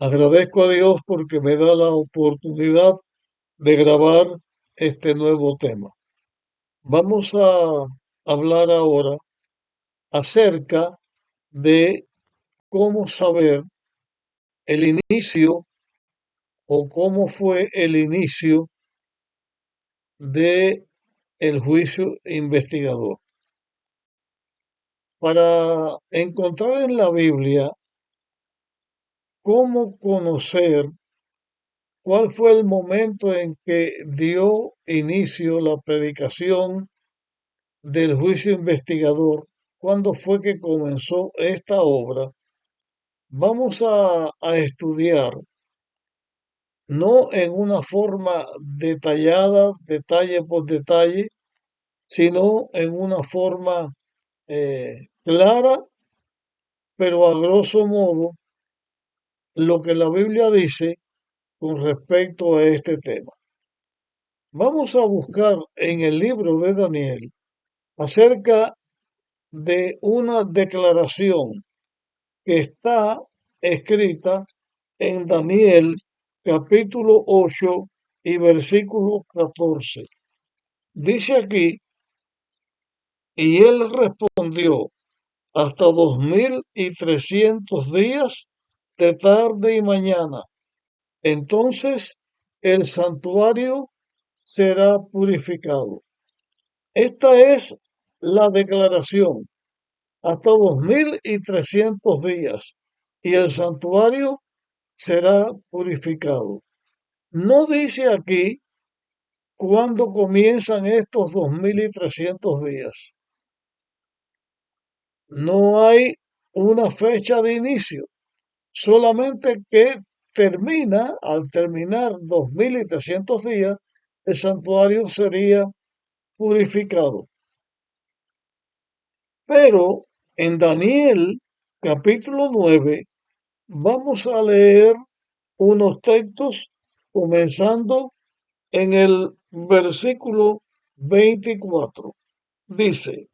Agradezco a Dios porque me da la oportunidad de grabar este nuevo tema. Vamos a hablar ahora acerca de cómo saber el inicio o cómo fue el inicio de el juicio investigador. Para encontrar en la Biblia cómo conocer cuál fue el momento en que dio inicio la predicación del juicio investigador, cuándo fue que comenzó esta obra, vamos a estudiar, no en una forma detallada, detalle por detalle, sino en una forma clara, pero a grosso modo, lo que la Biblia dice con respecto a este tema. Vamos a buscar en el libro de Daniel acerca de una declaración que está escrita en Daniel capítulo 8 y versículo 14. Dice aquí, y él respondió, hasta 2300 días de tarde y mañana. Entonces el santuario será purificado. Esta es la declaración, hasta 2300 días, y el santuario será purificado. No dice aquí cuándo comienzan estos 2300 días. No hay una fecha de inicio, solamente que al terminar 2300 días, el santuario sería purificado. Pero en Daniel capítulo 9 vamos a leer unos textos comenzando en el versículo 24. Dice,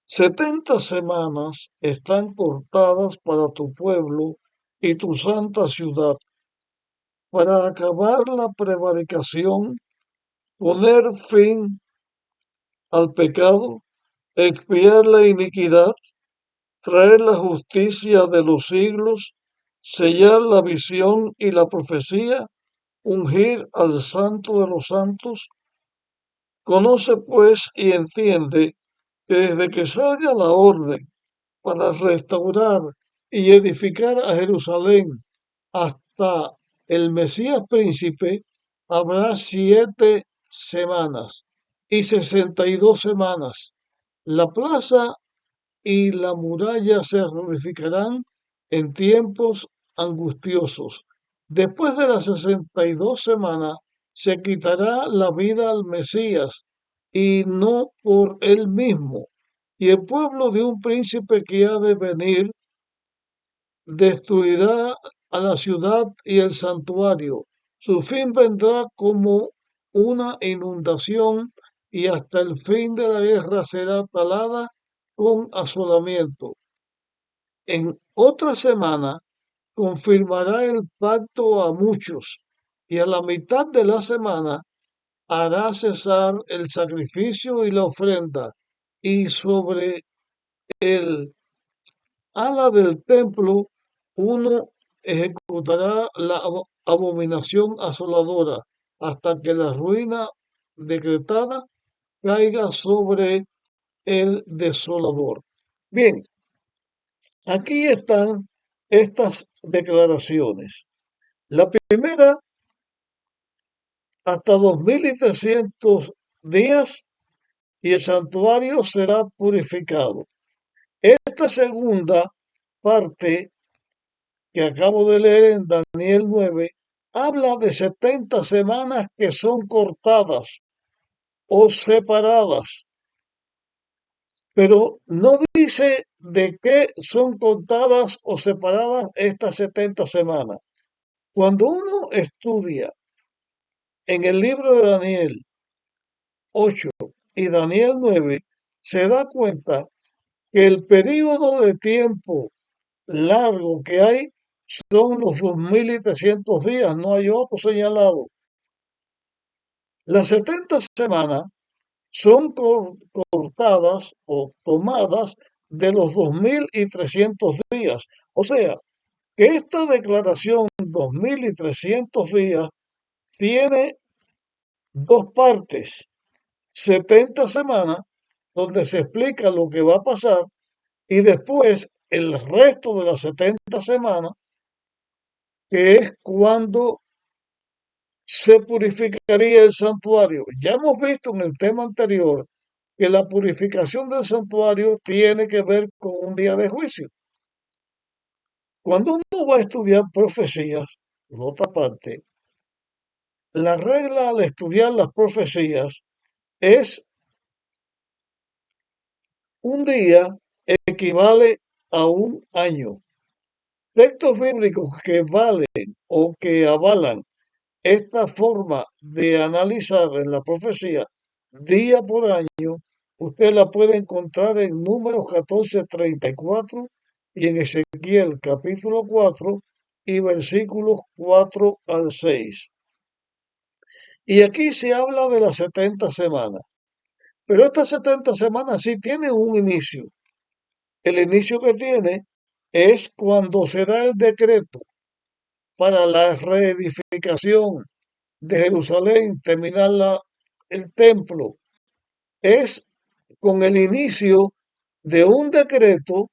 70 semanas están cortadas para tu pueblo y tu santa ciudad, para acabar la prevaricación, poner fin al pecado, expiar la iniquidad, traer la justicia de los siglos, sellar la visión y la profecía, ungir al santo de los santos. Conoce pues y entiende que desde que salga la orden para restaurar y edificar a Jerusalén hasta el Mesías príncipe, habrá 7 semanas y 62 semanas. La plaza y la muralla se reedificarán en tiempos angustiosos. Después de las 62 semanas se quitará la vida al Mesías y no por él mismo. Y el pueblo de un príncipe que ha de venir destruirá a la ciudad y el santuario. Su fin vendrá como una inundación y hasta el fin de la guerra será talada con asolamiento. En otra semana confirmará el pacto a muchos y a la mitad de la semana hará cesar el sacrificio y la ofrenda y sobre el ala del templo uno ejecutará la abominación asoladora hasta que la ruina decretada caiga sobre el desolador. Bien, aquí están estas declaraciones. La primera, hasta 2300 días y el santuario será purificado. Esta segunda parte que acabo de leer en Daniel 9 habla de 70 semanas que son cortadas o separadas, pero no dice de qué son contadas o separadas estas 70 semanas. Cuando uno estudia en el libro de Daniel 8 y Daniel 9, se da cuenta que el periodo de tiempo largo que hay son los 2300 días, no hay otro señalado. Las 70 semanas son cortadas o tomadas de los 2300 días. O sea, que esta declaración 2300 días tiene dos partes. 70 semanas, donde se explica lo que va a pasar, y después el resto de las 70 semanas, que es cuando se purificaría el santuario. Ya hemos visto en el tema anterior que la purificación del santuario tiene que ver con un día de juicio. Cuando uno va a estudiar profecías, por otra parte, la regla al estudiar las profecías es un día equivale a un año. Textos bíblicos que valen o que avalan esta forma de analizar en la profecía día por año, usted la puede encontrar en Números 14:34 y en Ezequiel capítulo 4 y versículos 4 al 6. Y aquí se habla de las 70 semanas, pero estas 70 semanas sí tienen un inicio. El inicio que tiene es cuando se da el decreto para la reedificación de Jerusalén, terminar el templo. Es con el inicio de un decreto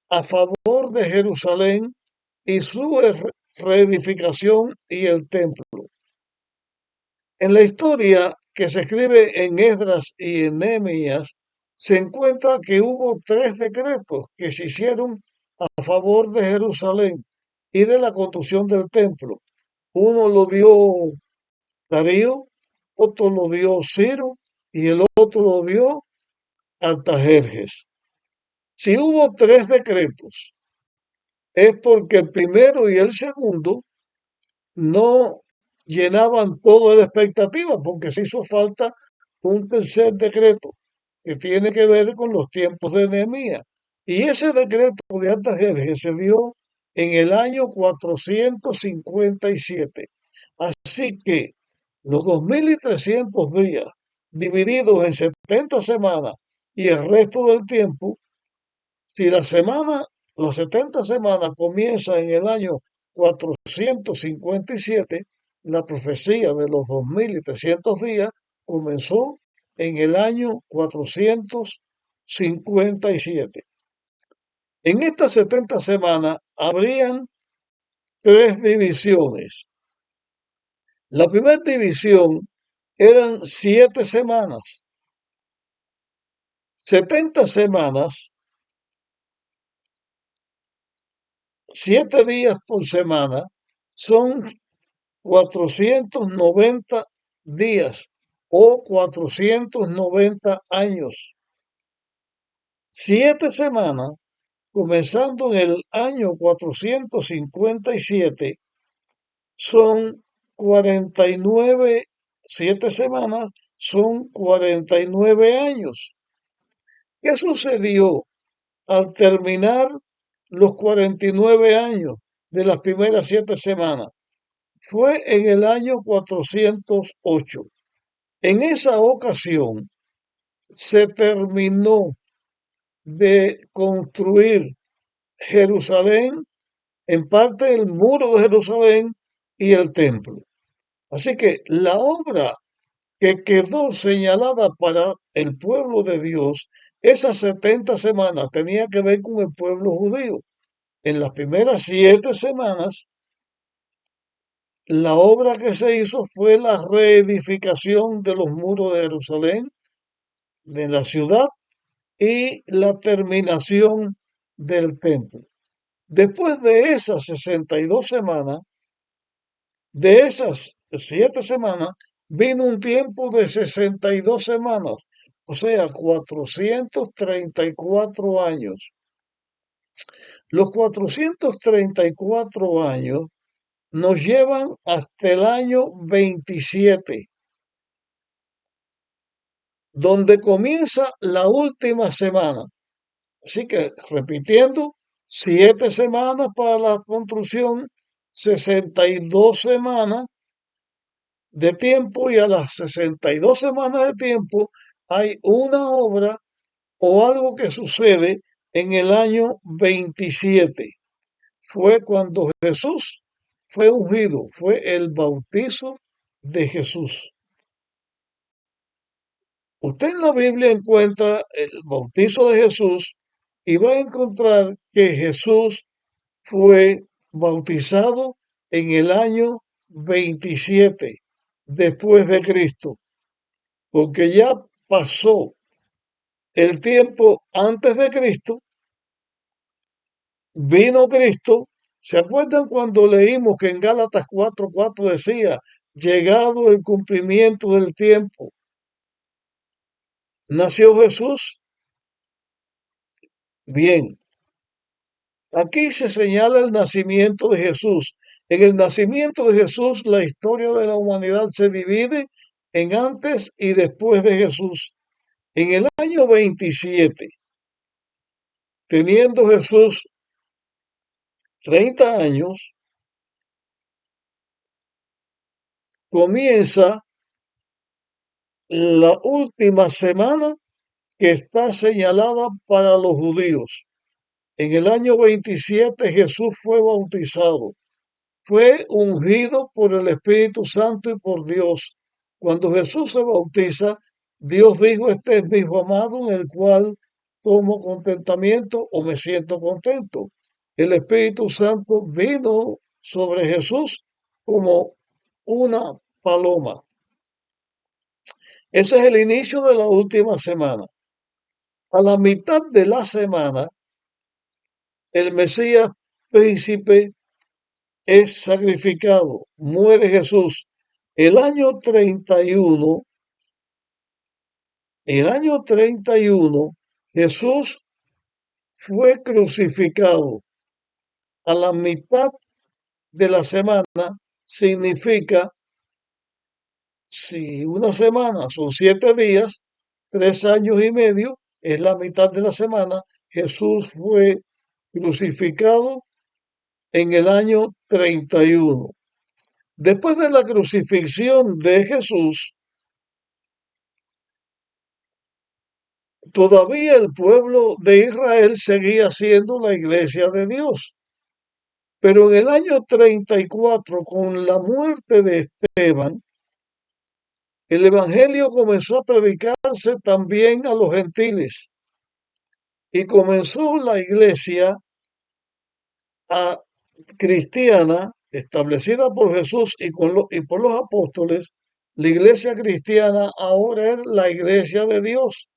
a favor de Jerusalén y su reedificación y el templo. En la historia que se escribe en Esdras y en Nehemías, se encuentra que hubo tres decretos que se hicieron a favor de Jerusalén y de la construcción del templo. Uno lo dio Darío, otro lo dio Ciro y el otro lo dio Artajerjes. Si hubo tres decretos, es porque el primero y el segundo no llenaban toda la expectativa, porque se hizo falta un tercer decreto que tiene que ver con los tiempos de Nehemías. Y ese decreto de Artajerjes se dio en el año 457. Así que los 2300 días divididos en 70 semanas y el resto del tiempo, si las 70 semanas comienzan en el año 457, la profecía de los 2300 días comenzó en el año 457. En estas 70 semanas habrían tres divisiones. La primera división eran 7 semanas. 70 semanas, 7 días por semana, son 490 días o 490 años. 7 semanas, comenzando en el año 457, son 49, 7 semanas son 49 años. ¿Qué sucedió al terminar los 49 años de las primeras 7 semanas? Fue en el año 408. En esa ocasión se terminó de construir Jerusalén, en parte el muro de Jerusalén y el templo. Así que la obra que quedó señalada para el pueblo de Dios, esas 70 semanas tenía que ver con el pueblo judío. En las primeras 7 semanas, la obra que se hizo fue la reedificación de los muros de Jerusalén, de la ciudad, y la terminación del templo. Después de esas 62 semanas, de esas 7 semanas, vino un tiempo de 62 semanas, o sea, 434 años. Los 434 años nos llevan hasta el año 27, donde comienza la última semana. Así que, repitiendo, 7 semanas para la construcción, 62 semanas de tiempo, y a las 62 semanas de tiempo hay una obra o algo que sucede en el año 27. Fue cuando Jesús fue ungido, fue el bautizo de Jesús. Usted en la Biblia encuentra el bautizo de Jesús y va a encontrar que Jesús fue bautizado en el año 27 después de Cristo, porque ya pasó el tiempo antes de Cristo, vino Cristo. ¿Se acuerdan cuando leímos que en Gálatas 4:4 decía, llegado el cumplimiento del tiempo, nació Jesús? Bien, aquí se señala el nacimiento de Jesús. En el nacimiento de Jesús, la historia de la humanidad se divide en antes y después de Jesús. En el año 27, teniendo Jesús 30 años, comienza la última semana que está señalada para los judíos. En el año 27 Jesús fue bautizado, fue ungido por el Espíritu Santo y por Dios. Cuando Jesús se bautiza, Dios dijo, este es mi hijo amado en el cual tomo contentamiento o me siento contento. El Espíritu Santo vino sobre Jesús como una paloma. Ese es el inicio de la última semana. A la mitad de la semana, el Mesías príncipe es sacrificado, muere Jesús. El año 31, el año 31, Jesús fue crucificado. A la mitad de la semana significa, si una semana son 7 días, 3 años y medio, es la mitad de la semana. Jesús fue crucificado en el año 31. Después de la crucifixión de Jesús, todavía el pueblo de Israel seguía siendo la iglesia de Dios. Pero en el año 34, con la muerte de Esteban, el Evangelio comenzó a predicarse también a los gentiles y comenzó la iglesia cristiana establecida por Jesús y por los apóstoles. La iglesia cristiana ahora es la iglesia de Dios.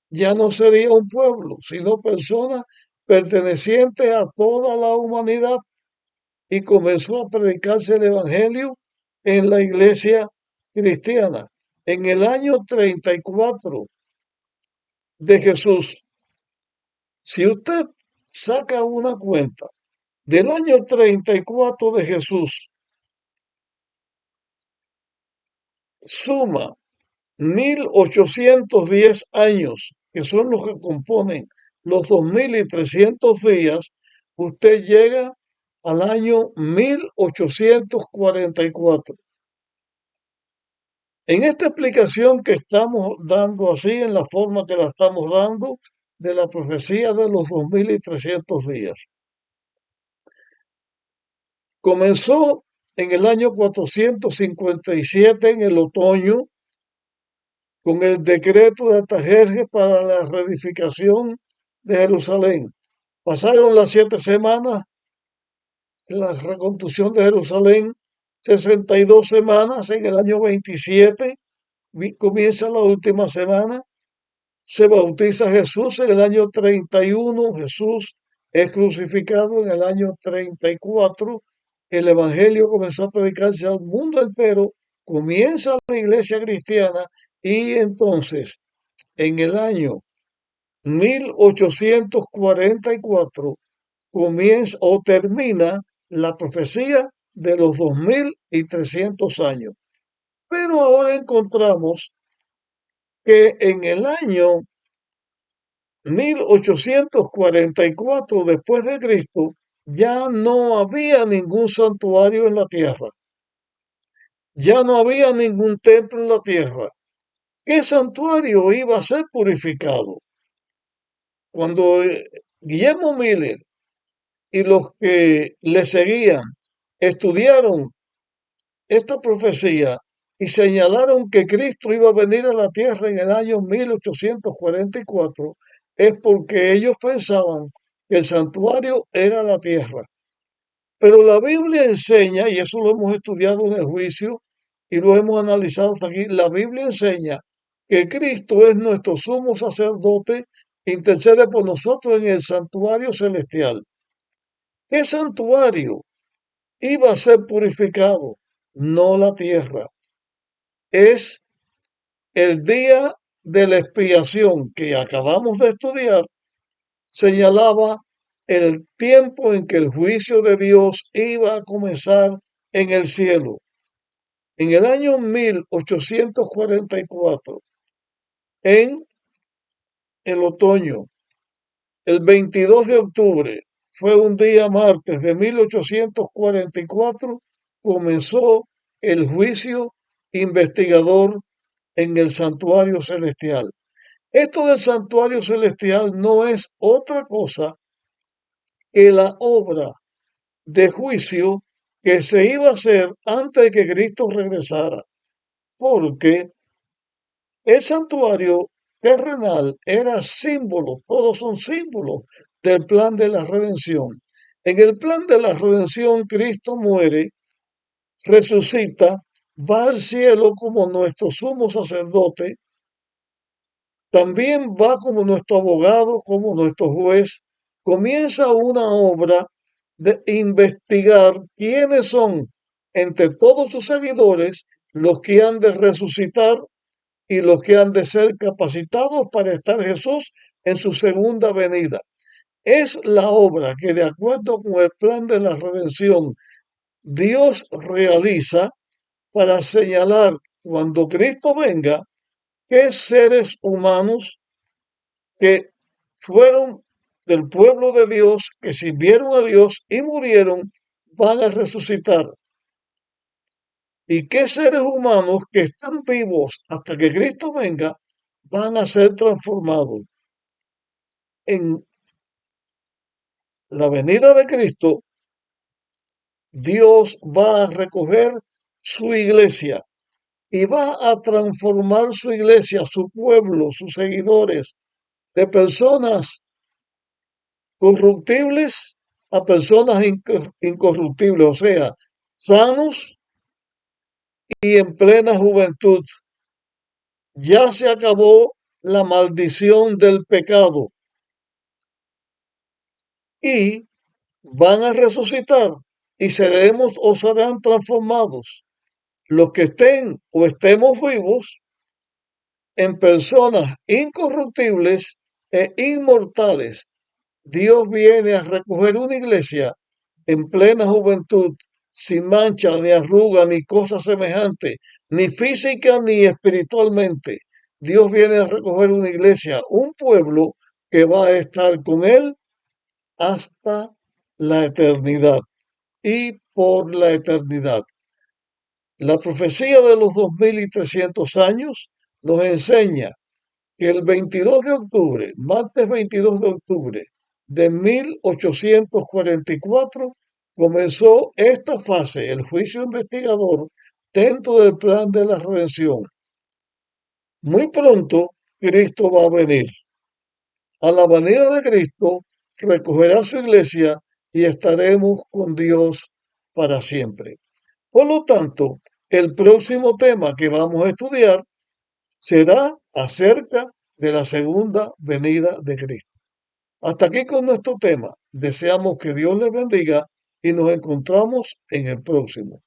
Ya no sería un pueblo, sino personas pertenecientes a toda la humanidad, y comenzó a predicarse el Evangelio en la iglesia cristiana. En el año 34 de Jesús, si usted saca una cuenta del año 34 de Jesús, suma 1810 años, que son los que componen los 2300 días, usted llega al año 1844. En esta explicación que estamos dando así, en la forma que la estamos dando, de la profecía de los 2300 días, comenzó en el año 457, en el otoño, con el decreto de Artajerjes para la reedificación de Jerusalén. Pasaron las 7 semanas de la reconstrucción de Jerusalén, 62 semanas. En el año 27 comienza la última semana. Se bautiza Jesús en el año 31. Jesús es crucificado en el año 34. El Evangelio comenzó a predicarse al mundo entero. Comienza la iglesia cristiana, y entonces en el año 1844 comienza o termina la profecía de los 2300 años. Pero ahora encontramos que en el año 1844 después de Cristo, ya no había ningún santuario en la tierra, ya no había ningún templo en la tierra. ¿Qué santuario iba a ser purificado? Cuando Guillermo Miller y los que le seguían estudiaron esta profecía y señalaron que Cristo iba a venir a la tierra en el año 1844, es porque ellos pensaban que el santuario era la tierra. Pero la Biblia enseña, y eso lo hemos estudiado en el juicio y lo hemos analizado hasta aquí, la Biblia enseña que Cristo es nuestro sumo sacerdote, intercede por nosotros en el santuario celestial. ¿Qué santuario iba a ser purificado? No la tierra. Es el día de la expiación que acabamos de estudiar, señalaba el tiempo en que el juicio de Dios iba a comenzar en el cielo. En el año 1844, en el otoño, el 22 de octubre, fue un día martes de 1844, comenzó el juicio investigador en el santuario celestial. Esto del santuario celestial no es otra cosa que la obra de juicio que se iba a hacer antes de que Cristo regresara, porque el santuario terrenal era símbolo, todos son símbolos del plan de la redención. En el plan de la redención, Cristo muere, resucita, va al cielo como nuestro sumo sacerdote, también va como nuestro abogado, como nuestro juez, comienza una obra de investigar quiénes son entre todos sus seguidores los que han de resucitar y los que han de ser capacitados para estar Jesús en su segunda venida. Es la obra que, de acuerdo con el plan de la redención, Dios realiza para señalar cuando Cristo venga qué seres humanos que fueron del pueblo de Dios, que sirvieron a Dios y murieron, van a resucitar. Y qué seres humanos que están vivos hasta que Cristo venga, van a ser transformados. En la venida de Cristo, Dios va a recoger su iglesia y va a transformar su iglesia, su pueblo, sus seguidores, de personas corruptibles a personas incorruptibles, o sea, sanos y en plena juventud. Ya se acabó la maldición del pecado y van a resucitar y seremos o serán transformados los que estén o estemos vivos en personas incorruptibles e inmortales. Dios viene a recoger una iglesia en plena juventud, sin mancha, ni arruga, ni cosa semejante, ni física ni espiritualmente. Dios viene a recoger una iglesia, un pueblo que va a estar con Él hasta la eternidad y por la eternidad. La profecía de los 2300 años nos enseña que el 22 de octubre, martes 22 de octubre de 1844, comenzó esta fase, el juicio investigador, dentro del plan de la redención. Muy pronto, Cristo va a venir. A la venida de Cristo, recogerá su iglesia y estaremos con Dios para siempre. Por lo tanto, el próximo tema que vamos a estudiar será acerca de la segunda venida de Cristo. Hasta aquí con nuestro tema. Deseamos que Dios les bendiga y nos encontramos en el próximo.